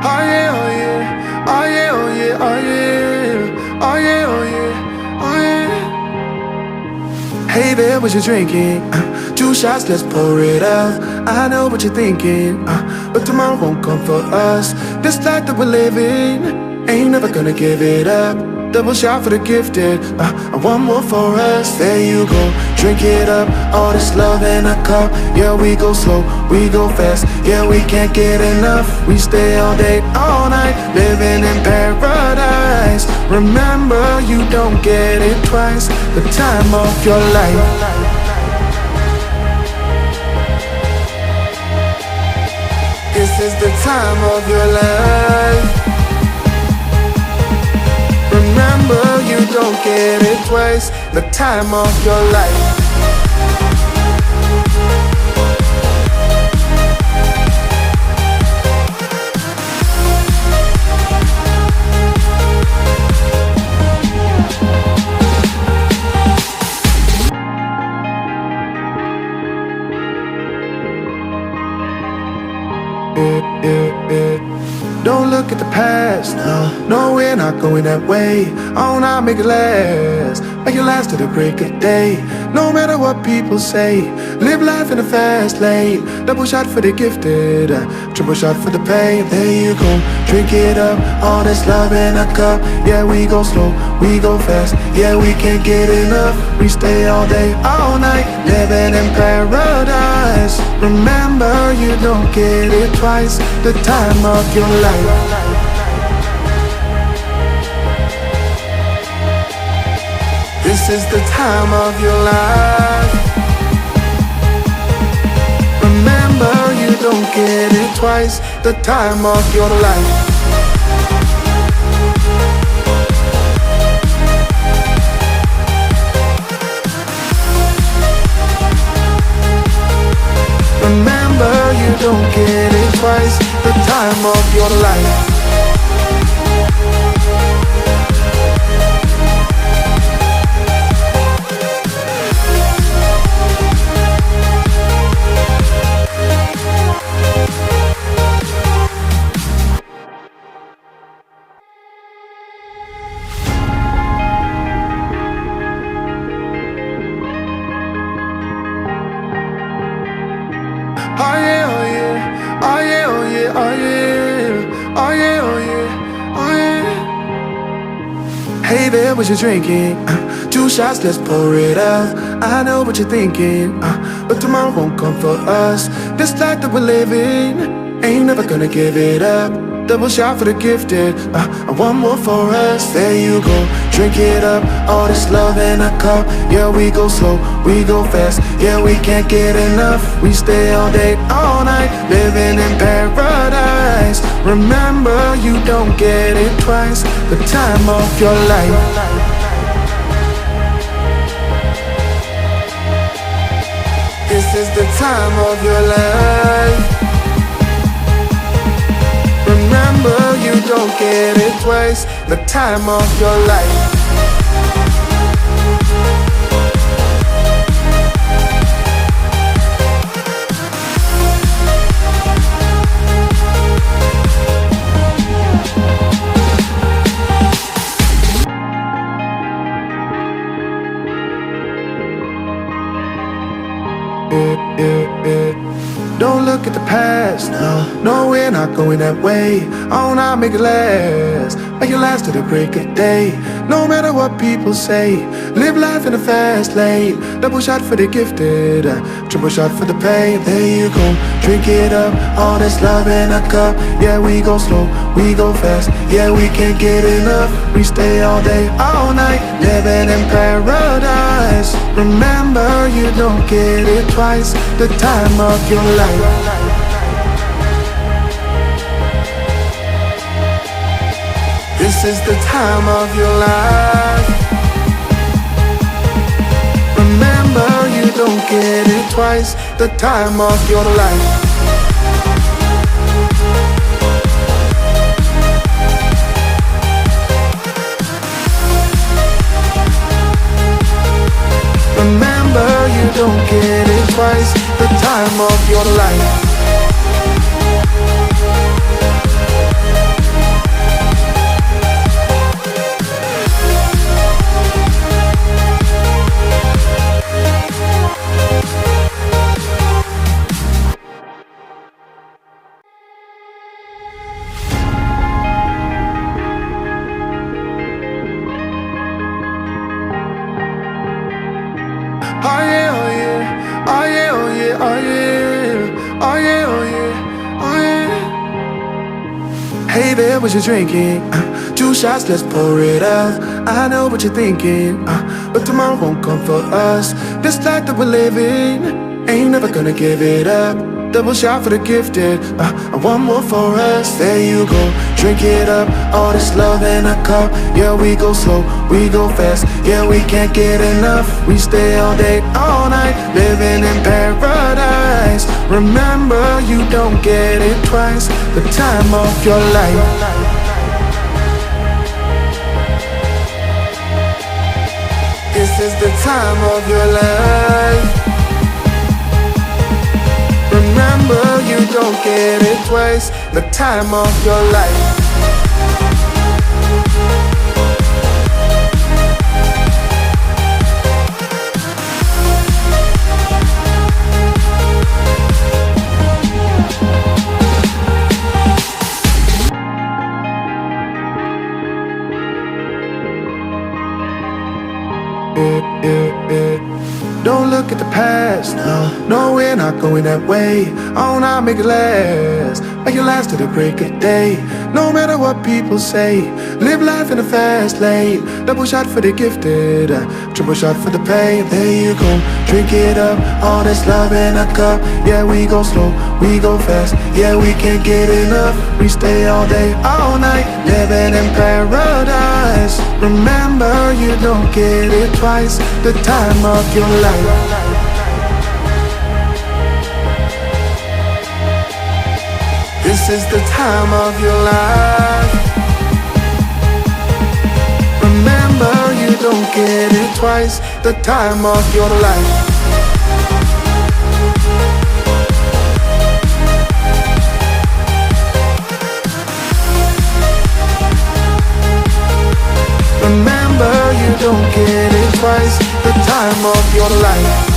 Oh yeah, oh yeah, oh yeah, oh yeah, oh yeah, oh yeah, oh yeah, oh yeah. Hey there, what you drinking? 2 shots, let's pour it out. I know what you're thinking, but tomorrow won't come for us. This life that we're living, ain't never gonna give it up. Double shot for the gifted, and one more for us. There you go, drink it up. All this love in a cup. Yeah, we go slow, we go fast. Yeah, we can't get enough. We stay all day, all night, living in paradise. Remember, you don't get it twice. The time of your life. This is the time of your life. Remember, you don't get it twice. The time of your life. Don't look at the past, no, we're not going that way. Oh, now make it last, make it last to the break of day. No matter what people say, live life in a fast lane. Double shot for the gifted, triple shot for the pain. There you go, drink it up, all this love in a cup. Yeah, we go slow, we go fast. Yeah, we can't get enough. We stay all day, all night, living in paradise. Remember, you don't get it twice. The time of your life. This is the time of your life. Remember, you don't get it twice. The time of your life. Remember, you don't get it twice. The time of your life. Oh yeah, oh yeah, oh yeah, oh yeah, oh yeah, oh yeah, oh yeah, oh yeah. Hey there, what you drinking? 2 shots, let's pour it out. I know what you're thinking, but tomorrow won't come for us. This life that we're living, ain't never gonna give it up. Double shot for the gifted, and one more for us. There you go, drink it up. All this love in a cup. Yeah, we go slow, we go fast. Yeah, we can't get enough. We stay all day, all night, living in paradise. Remember, you don't get it twice. The time of your life. This is the time of your life. Remember, you don't get it twice. The time of your life. Don't look at the past, no, we're not going that way. Oh, now make it last, make it last to the break of day. No matter what people say, live life in a fast lane. Double shot for the gifted, triple shot for the pain. There you go, drink it up, all this love in a cup. Yeah, we go slow, we go fast. Yeah, we can't get enough. We stay all day, all night, living in paradise. Remember, you don't get it twice. The time of your life. This is the time of your life. Remember, you don't get it twice. The time of your life. Remember, you don't get it twice. The time of your life. Hey there, what you drinking? 2 shots, let's pour it out. I know what you're thinking, but tomorrow won't come for us. This life that we're living, ain't never gonna give it up. Double shot for the gifted, and one more for us. There you go, drink it up. All this love in a cup. Yeah, we go slow, we go fast. Yeah, we can't get enough. We stay all day, all night, living in paradise. Remember, you don't get it twice. The time of your life. This is the time of your life. Remember, you don't get it twice. The time of your life. Don't look at the past, no, we're not going that way. Oh, now make it last, make it last to the break of day. No matter what people say, live life in a fast lane. Double shot for the gifted, triple shot for the pain. There you go, drink it up, all this love in a cup. Yeah, we go slow, we go fast. Yeah, we can't get enough. We stay all day, all night, living in paradise. Remember, you don't get it twice. The time of your life. This is the time of your life. Remember, you don't get it twice. The time of your life. Remember, you don't get it twice. The time of your life.